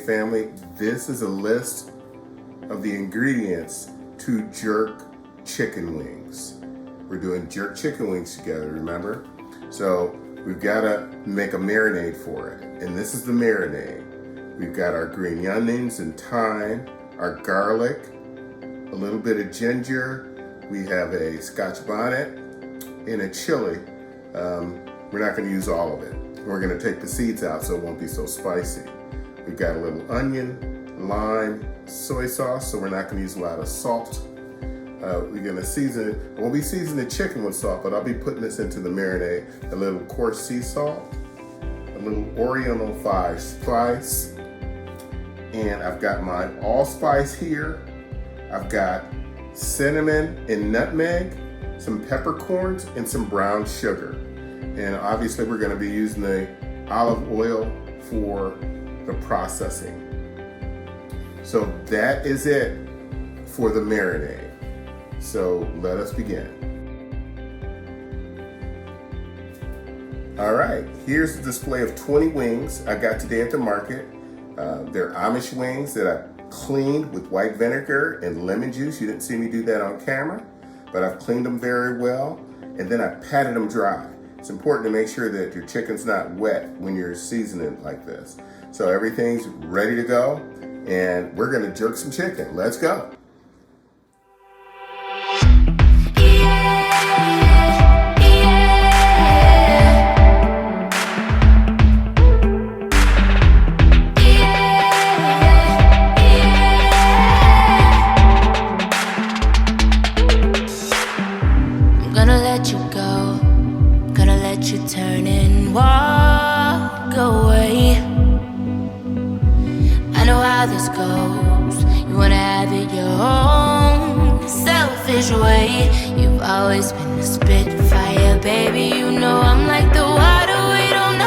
family, this is a list of the ingredients to jerk chicken wings. We're doing jerk chicken wings together, remember? So we've got to make a marinade for it. And this is the marinade. We've got our green onions and thyme, our garlic, a little bit of ginger. We have a Scotch Bonnet and a chili. We're not going to use all of it. We're going to take the seeds out so it won't be so spicy. We've got a little onion, lime, soy sauce, so we're not going to use a lot of salt. We're going to season it. I won't be seasoning the chicken with salt, but I'll be putting this into the marinade. A little coarse sea salt, a little Oriental spice, and I've got my allspice here. I've got cinnamon and nutmeg, some peppercorns, and some brown sugar. And obviously we're going to be using the olive oil for the processing. So that is it for the marinade. So let us begin. All right, here's the display of 20 wings I got today at the market. They're Amish wings that I cleaned with white vinegar and lemon juice. You didn't see me do that on camera, but I've cleaned them very well, and then I patted them dry. It's important to make sure that your chicken's not wet when you're seasoning like this. So everything's ready to go, and we're gonna jerk some chicken. Let's go. Turn and walk away. I know how this goes. You wanna have it your own selfish way. You've always been a spitfire, baby. You know I'm like the water, we don't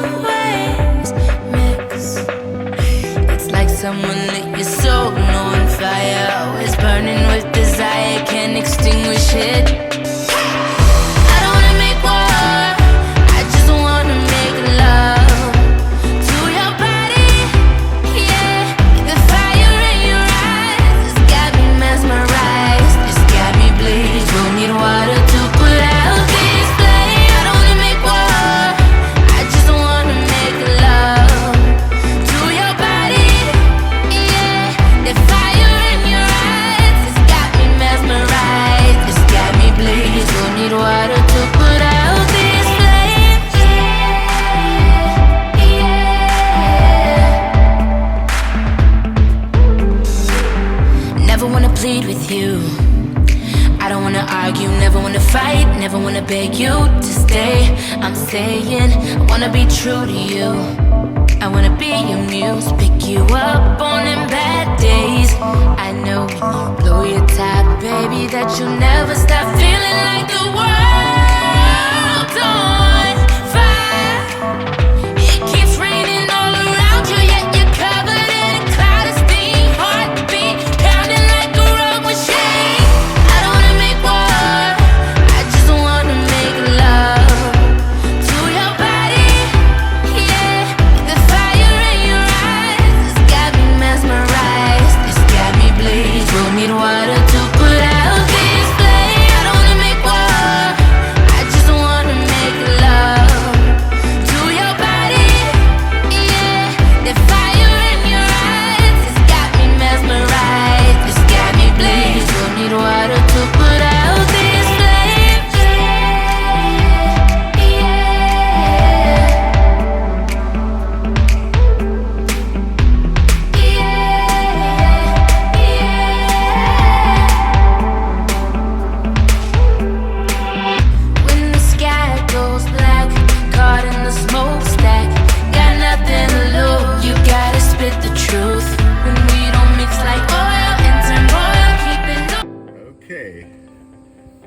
always mix. It's like someone lit your soul on fire, always burning with desire, can't extinguish it. Never wanna beg you to stay. I'm saying I wanna be true to you. I wanna be your muse, pick you up on them bad days. I know when you blow your top, baby, that you'll never stop feeling like the world's on fire. It keeps raining all around you, yet you're covered in a cloud of steam. Heartbeat pounding like a rug machine. I don't wanna make war, water to put out this flame. I don't wanna make war, I just wanna make love to your body. Yeah, the fire in your eyes has got me mesmerized. It's got me blazed. We'll need water to put out this flame.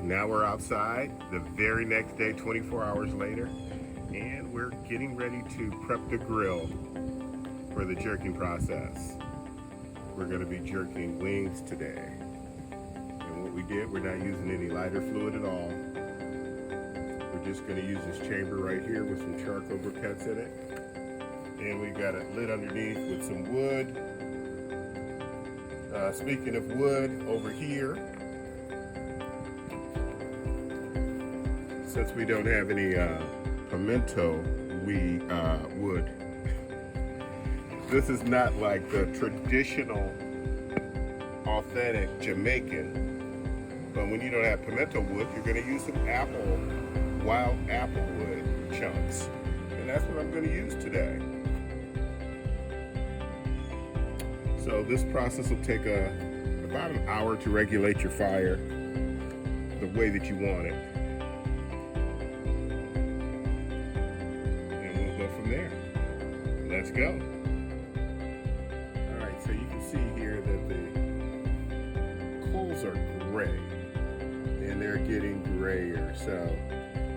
Now we're outside the very next day, 24 hours later, and we're getting ready to prep the grill for the jerking process. We're going to be jerking wings today. And what we did, we're not using any lighter fluid at all. We're just going to use this chamber right here with some charcoal briquettes in it. And we got it lit underneath with some wood. Speaking of wood, over here, since we don't have any pimento wood, this is not like the traditional authentic Jamaican, but when you don't have pimento wood, you're going to use some wild apple wood chunks, and that's what I'm going to use today. So this process will take about an hour to regulate your fire the way that you want it. And we'll go from there. Let's go. All right, so you can see here that the coals are gray and they're getting grayer. So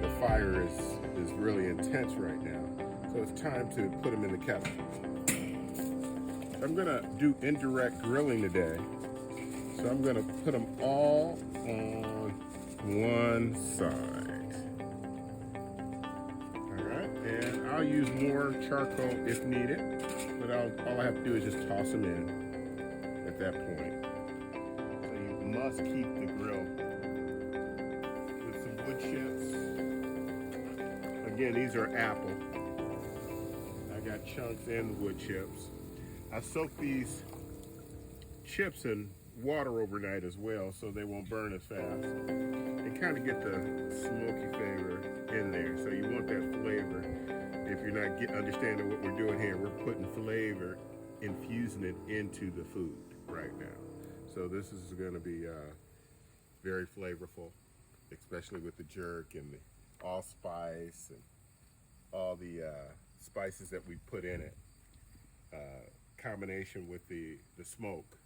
the fire is really intense right now. So it's time to put them in the kettle. I'm gonna do indirect grilling today. So I'm gonna put them all on one side. All right, and I'll use more charcoal if needed, but all I have to do is just toss them in at that point. So you must keep the grill with some wood chips. Again, these are apple. I got chunks and wood chips. I soak these chips in water overnight as well so they won't burn as fast and kind of get the smoky flavor in there. So you want that flavor. If you're not understanding what we're doing here, we're putting flavor, infusing it into the food right now. So this is going to be very flavorful, especially with the jerk and the allspice and all the spices that we put in it. Combination with the smoke,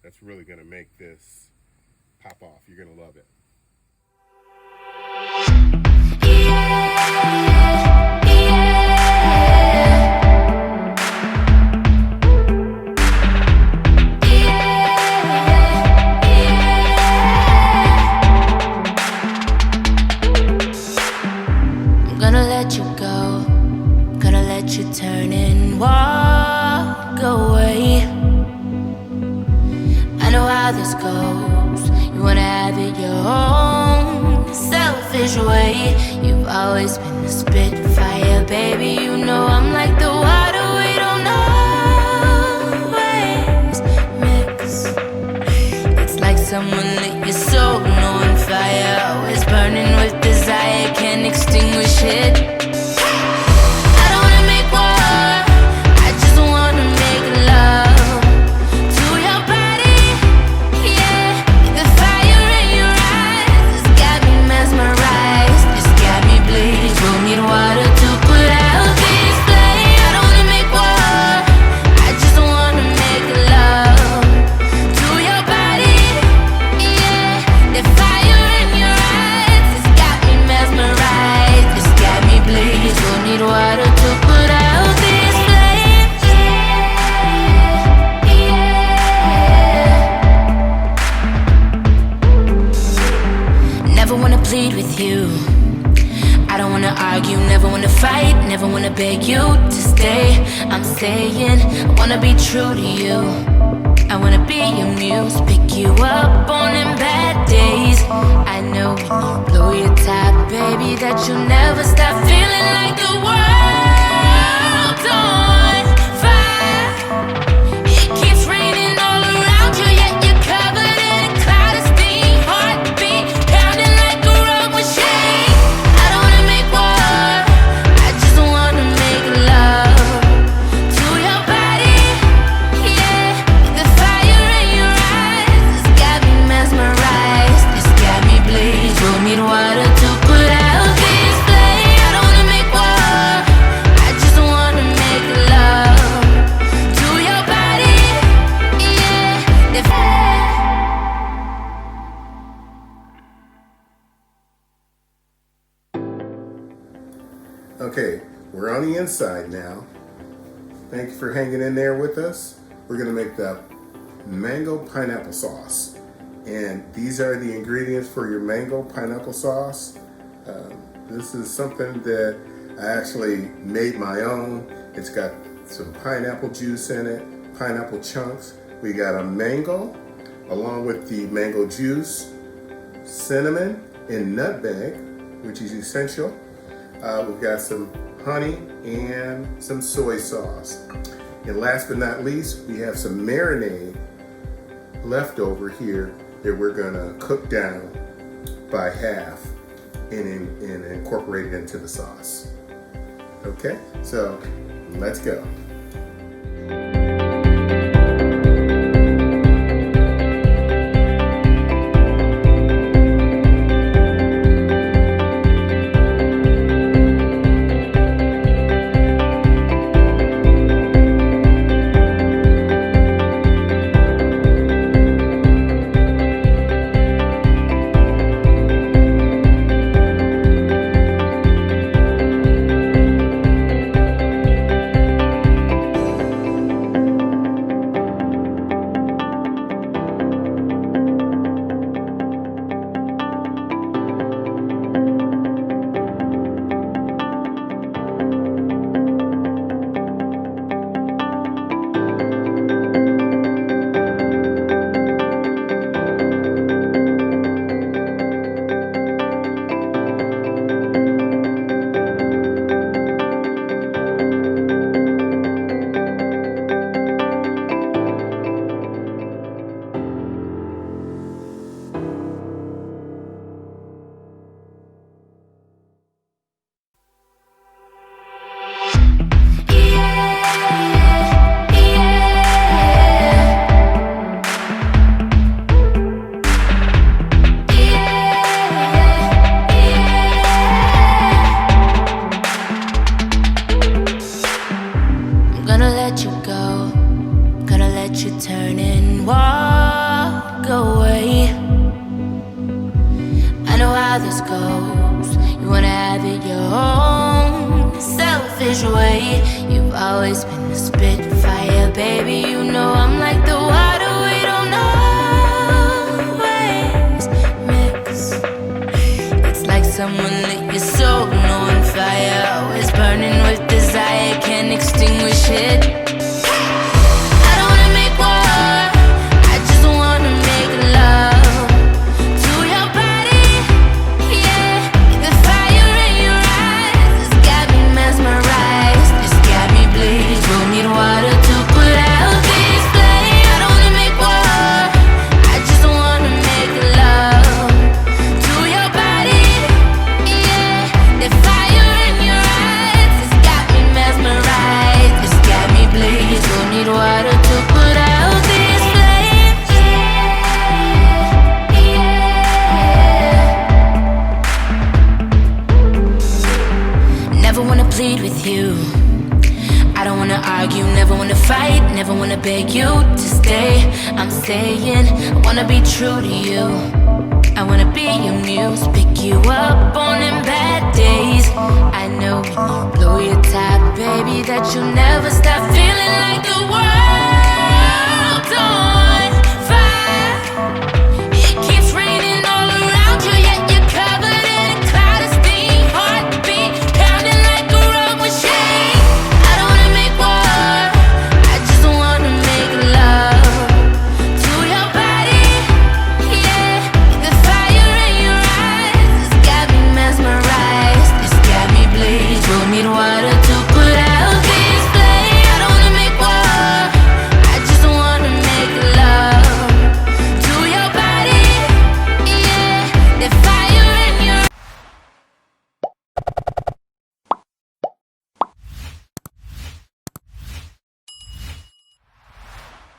that's really going to make this pop off. You're going to love it. I'm gonna let you go, gonna let you turn and walk away. I know how this goes. You wanna have it your own selfish way. You've always been a spitfire, baby. You know I'm like the water, we don't always mix. It's like someone lit your soul on fire, always burning with desire, can't extinguish it. Never wanna beg you to stay. I'm saying I wanna be true to you. I wanna be your muse, pick you up on them bad days. I know when you blow your top, baby, that you'll never stop feeling like the world's on fire. It keeps raining all around you, yet you're covered in a cloud of steam. Heartbeat pounding like a rock machine. I don't wanna make war, I just wanna make love to your body. Yeah, the fire in your eyes has got me mesmerized. It's got me bleed. We'll need water to put out this flame. I don't wanna make war, I just wanna make love to your body. Yeah, the fire. Okay, we're on the inside now. Thank you for hanging in there with us. We're gonna make the mango pineapple sauce. And these are the ingredients for your mango pineapple sauce. This is something that I actually made my own. It's got some pineapple juice in it, pineapple chunks. We got a mango, along with the mango juice, cinnamon, and nutmeg, which is essential. We've got some honey and some soy sauce. And last but not least, we have some marinade left over here that we're gonna cook down by half and incorporate it into the sauce. Okay, so let's go. Someone lit your soul on fire, always burning with desire, can't extinguish it. I don't wanna make war, I just wanna make love to your body, yeah. The fire in your eyes, it's got me mesmerized, it's got me bleed. Don't need water to put out this flame. I don't wanna make war, I just wanna make love to your body, yeah. The fire in your eyes, it's got me mesmerized, it's got me bleed. Don't need water to put out this flame, yeah, yeah. Never wanna plead with you, I don't wanna argue, never wanna fight, never wanna beg you to stay. I'm staying, I wanna be true to you, I wanna be your muse, pick you up on them bad days. I know when you blow your top, baby, that you'll never stop feeling like the world don't